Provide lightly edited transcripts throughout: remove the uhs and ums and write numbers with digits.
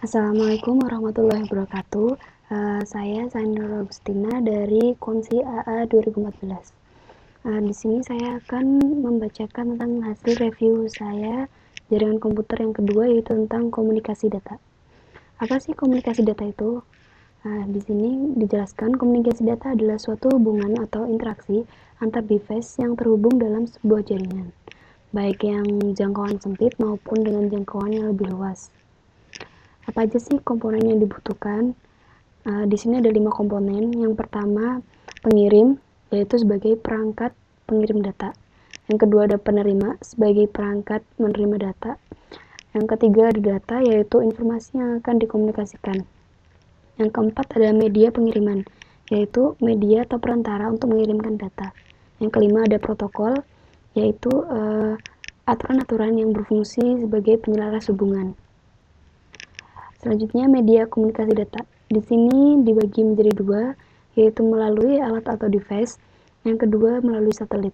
Assalamualaikum warahmatullahi wabarakatuh. Saya Sandra Agustina dari Konsi AA 2014. Di sini saya akan membacakan tentang hasil review saya jaringan komputer yang kedua, yaitu tentang komunikasi data. Apa sih komunikasi data itu? Di sini dijelaskan komunikasi data adalah suatu hubungan atau interaksi antar device yang terhubung dalam sebuah jaringan, baik yang jangkauan sempit maupun dengan jangkauan yang lebih luas. Apa aja sih komponen yang dibutuhkan? Di sini ada 5 komponen. Yang pertama, pengirim, yaitu sebagai perangkat pengirim data. Yang kedua ada penerima sebagai perangkat menerima data. Yang ketiga ada data, yaitu informasi yang akan dikomunikasikan. Yang keempat ada media pengiriman, yaitu media atau perantara untuk mengirimkan data. Yang kelima ada protokol, yaitu aturan-aturan yang berfungsi sebagai penyelaras hubungan. Selanjutnya, media komunikasi data. Di sini dibagi menjadi dua, yaitu melalui alat atau device. Yang kedua, melalui satelit.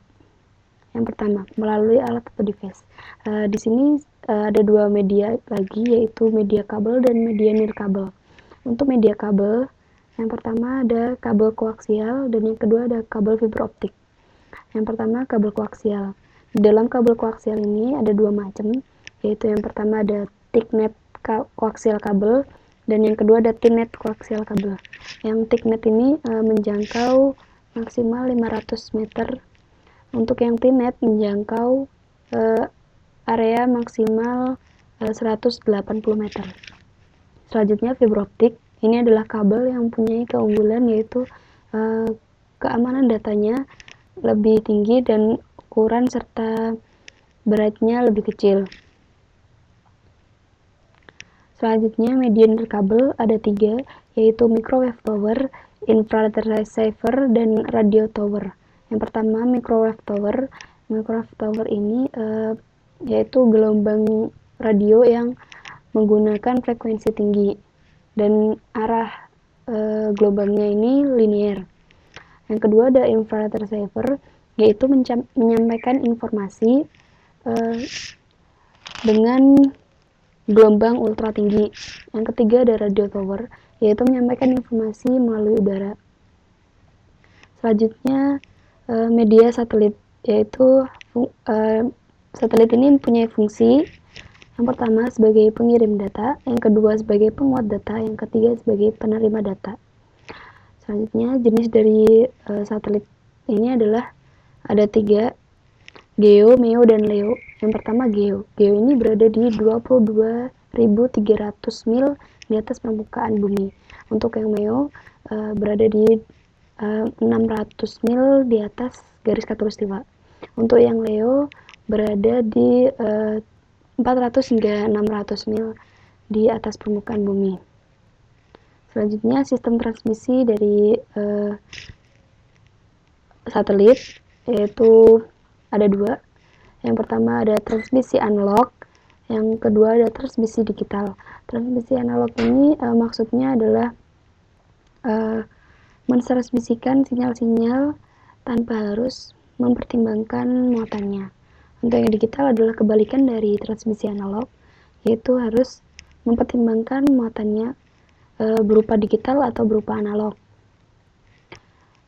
Yang pertama, melalui alat atau device. Di sini ada dua media lagi, yaitu media kabel dan media nirkabel. Untuk media kabel, yang pertama ada kabel koaksial dan yang kedua ada kabel fiberoptik. Yang pertama, kabel koaksial. Di dalam kabel koaksial ini ada dua macam, yaitu yang pertama ada thicknet koaksial kabel dan yang kedua ada thinnet koaksial kabel. Yang thicknet ini menjangkau maksimal 500 meter. Untuk yang thinnet menjangkau area maksimal 180 meter. Selanjutnya fiberoptik. Ini adalah kabel yang mempunyai keunggulan, yaitu keamanan datanya lebih tinggi dan ukuran serta beratnya lebih kecil. Selanjutnya, media nirkabel ada 3, yaitu microwave tower, infrared receiver, dan radio tower. Yang pertama, microwave tower. Microwave tower ini yaitu gelombang radio yang menggunakan frekuensi tinggi dan arah gelombangnya ini linear. Yang kedua ada infrared receiver, yaitu menyampaikan informasi dengan gelombang ultra tinggi. Yang ketiga ada radio tower, yaitu menyampaikan informasi melalui udara. Selanjutnya media satelit, yaitu satelit ini mempunyai fungsi yang pertama sebagai pengirim data, yang kedua sebagai penguat data, yang ketiga sebagai penerima data. Selanjutnya jenis dari satelit ini adalah ada 3, GEO, MEO, dan LEO. Yang pertama GEO. GEO ini berada di 22.300 mil di atas permukaan bumi. Untuk yang MEO berada di 600 mil di atas garis khatulistiwa. Untuk yang LEO berada di 400 hingga 600 mil di atas permukaan bumi. Selanjutnya sistem transmisi dari satelit yaitu ada 2. Yang pertama ada transmisi analog, yang kedua ada transmisi digital. Transmisi analog ini maksudnya adalah mentransmisikan sinyal-sinyal tanpa harus mempertimbangkan muatannya. Untuk yang digital adalah kebalikan dari transmisi analog, yaitu harus mempertimbangkan muatannya berupa digital atau berupa analog.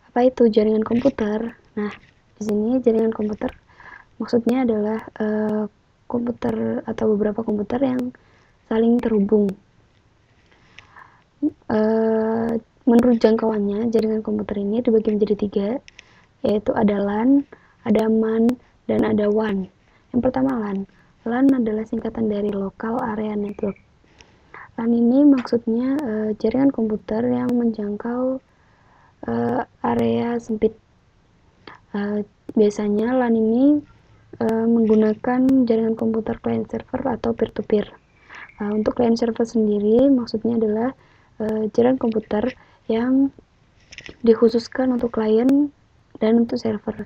Apa itu jaringan komputer? Nah, di sini jaringan komputer maksudnya adalah komputer atau beberapa komputer yang saling terhubung. Menurut jangkauannya, jaringan komputer ini dibagi menjadi 3, yaitu ada LAN, ada MAN, dan ada WAN. Yang pertama LAN. LAN adalah singkatan dari Local Area Network. LAN ini maksudnya jaringan komputer yang menjangkau area sempit. Biasanya LAN ini menggunakan jaringan komputer client server atau peer-to-peer. Untuk client server sendiri maksudnya adalah jaringan komputer yang dikhususkan untuk klien dan untuk server.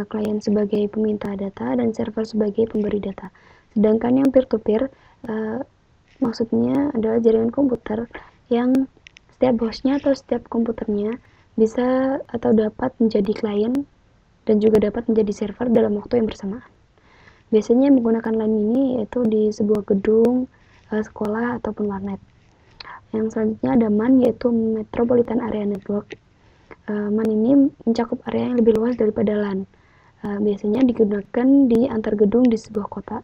Klien sebagai peminta data dan server sebagai pemberi data. Sedangkan yang peer-to-peer maksudnya adalah jaringan komputer yang setiap hostnya atau setiap komputernya bisa atau dapat menjadi klien dan juga dapat menjadi server dalam waktu yang bersamaan. Biasanya menggunakan LAN ini yaitu di sebuah gedung, sekolah, ataupun warnet. Yang selanjutnya ada MAN, yaitu Metropolitan Area Network. MAN ini mencakup area yang lebih luas daripada LAN. Biasanya digunakan di antar gedung di sebuah kota.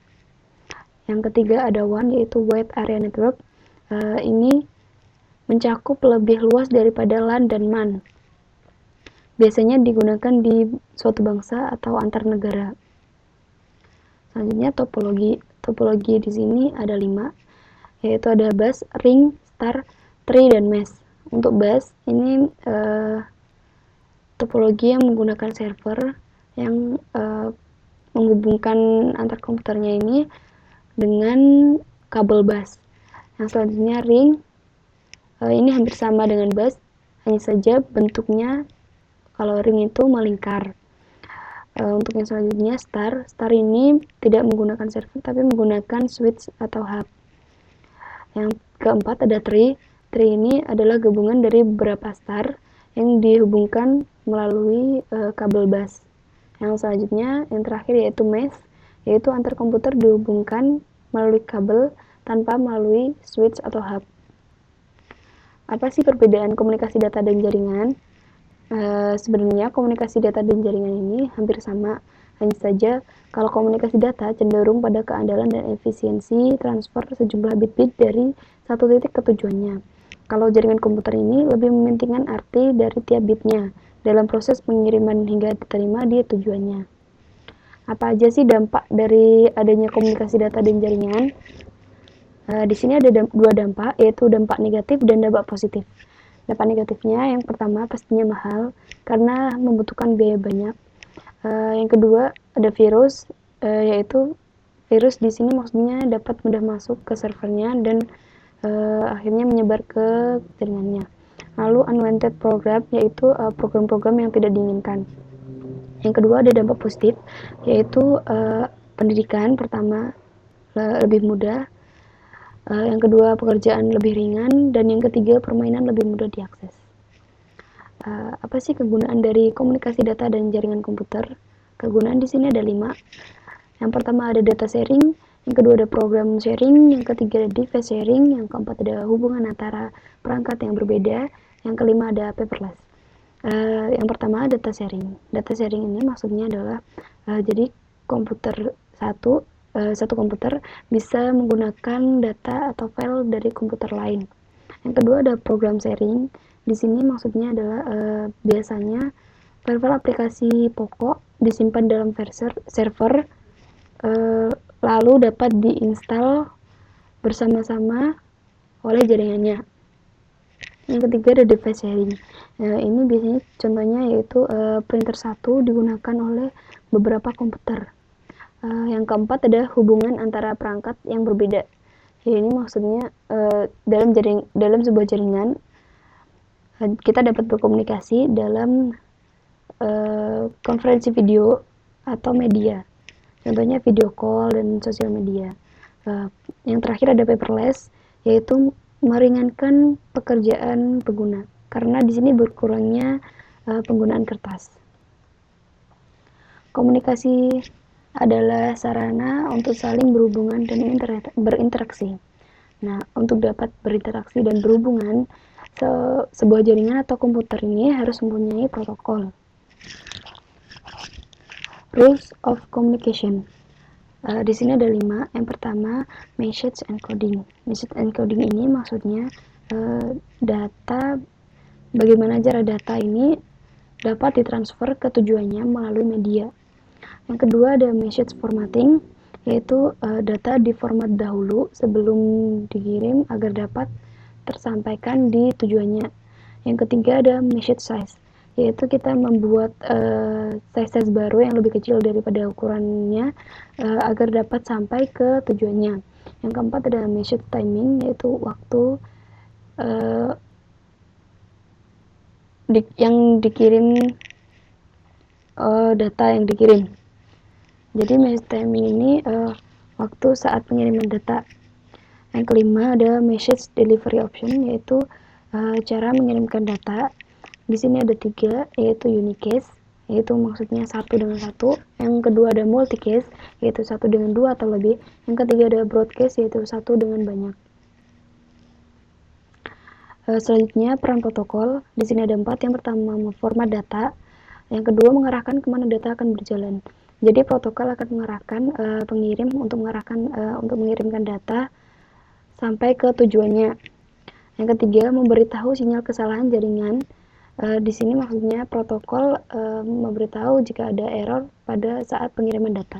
Yang ketiga ada WAN, yaitu Wide Area Network. Ini mencakup lebih luas daripada LAN dan MAN. Biasanya digunakan di suatu bangsa atau antar negara. Selanjutnya topologi. Topologi di sini ada 5, yaitu ada bus, ring, star, tree, dan mesh. Untuk bus ini topologi yang menggunakan server yang menghubungkan antar komputernya ini dengan kabel bus. Yang selanjutnya ring, ini hampir sama dengan bus, hanya saja bentuknya kalau ring itu melingkar. Untuk yang selanjutnya star ini tidak menggunakan server tapi menggunakan switch atau hub. Yang keempat ada tree. Tree ini adalah gabungan dari beberapa star yang dihubungkan melalui kabel bus. Yang selanjutnya, yang terakhir yaitu mesh, yaitu antar komputer dihubungkan melalui kabel tanpa melalui switch atau hub. Apa sih perbedaan komunikasi data dan jaringan? Sebenarnya komunikasi data dan jaringan ini hampir sama, hanya saja kalau komunikasi data cenderung pada keandalan dan efisiensi transfer sejumlah bit-bit dari satu titik ke tujuannya. Kalau jaringan komputer ini lebih mementingkan arti dari tiap bitnya dalam proses pengiriman hingga diterima di tujuannya. Apa aja sih dampak dari adanya komunikasi data dan jaringan? Di sini ada dua dampak, yaitu dampak negatif dan dampak positif. Dampak negatifnya yang pertama pastinya mahal karena membutuhkan biaya banyak. Yang kedua ada virus, yaitu virus di sini maksudnya dapat mudah masuk ke servernya dan akhirnya menyebar ke jaringannya. Lalu unwanted program, yaitu program-program yang tidak diinginkan. Yang kedua ada dampak positif, yaitu pendidikan pertama lebih mudah. Yang kedua pekerjaan lebih ringan, dan yang ketiga permainan lebih mudah diakses. Apa sih kegunaan dari komunikasi data dan jaringan komputer? Kegunaan di sini ada 5. Yang pertama ada data sharing, yang kedua ada program sharing, yang ketiga ada device sharing, yang keempat ada hubungan antara perangkat yang berbeda, yang kelima ada paperless. Yang pertama data sharing. Data sharing ini maksudnya adalah jadi komputer satu komputer bisa menggunakan data atau file dari komputer lain. Yang kedua ada program sharing. Di sini maksudnya adalah biasanya file-file aplikasi pokok disimpan dalam server lalu dapat diinstal bersama-sama oleh jaringannya. Yang ketiga ada device sharing. Ini biasanya contohnya yaitu printer satu digunakan oleh beberapa komputer. Yang keempat ada hubungan antara perangkat yang berbeda. Ini maksudnya dalam sebuah jaringan kita dapat berkomunikasi dalam konferensi video atau media. Contohnya video call dan sosial media. Yang terakhir ada paperless, yaitu meringankan pekerjaan pengguna karena di sini berkurangnya penggunaan kertas. Komunikasi adalah sarana untuk saling berhubungan dan berinteraksi. Nah, untuk dapat berinteraksi dan berhubungan, sebuah jaringan atau komputer ini harus mempunyai protokol. Rules of communication. Di sini ada 5. Yang pertama, message encoding. Message encoding ini maksudnya bagaimana cara data ini dapat ditransfer ke tujuannya melalui media. Yang kedua ada message formatting, yaitu data diformat dahulu sebelum dikirim agar dapat tersampaikan di tujuannya. Yang ketiga ada message size, yaitu kita membuat size baru yang lebih kecil daripada ukurannya agar dapat sampai ke tujuannya. Yang keempat ada message timing, yaitu waktu yang dikirim data yang dikirim. Jadi message timing ini waktu saat pengiriman data. Yang kelima ada message delivery option, yaitu cara mengirimkan data. Di sini ada 3, yaitu unicase, yaitu maksudnya satu dengan satu. Yang kedua ada multicase, yaitu satu dengan 2 atau lebih. Yang ketiga ada broadcast, yaitu satu dengan banyak. Selanjutnya peran protokol. Di sini ada 4. Yang pertama, memformat data. Yang kedua, mengarahkan kemana data akan berjalan. Jadi protokol akan mengarahkan pengirim untuk mengirimkan data sampai ke tujuannya. Yang ketiga, memberitahu sinyal kesalahan jaringan. Di sini maksudnya protokol memberitahu jika ada error pada saat pengiriman data.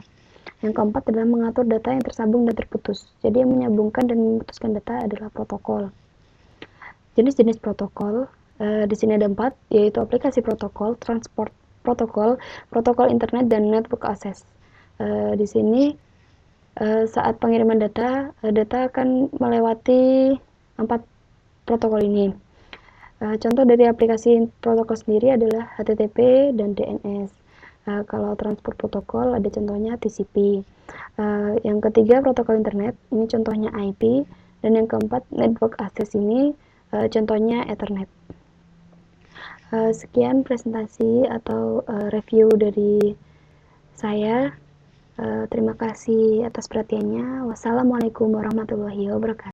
Yang keempat adalah mengatur data yang tersambung dan terputus. Jadi yang menyambungkan dan memutuskan data adalah protokol. Jenis-jenis protokol di sini ada 4, yaitu aplikasi protokol, transport protokol, protokol internet, dan network access. Di sini saat pengiriman data, data akan melewati 4 protokol ini. Contoh dari aplikasi protokol sendiri adalah HTTP dan DNS. Kalau transport protokol ada contohnya TCP. Yang ketiga protokol internet, ini contohnya IP. Dan yang keempat network access ini contohnya Ethernet. Sekian presentasi atau review dari saya. Terima kasih atas perhatiannya. Wassalamualaikum warahmatullahi wabarakatuh.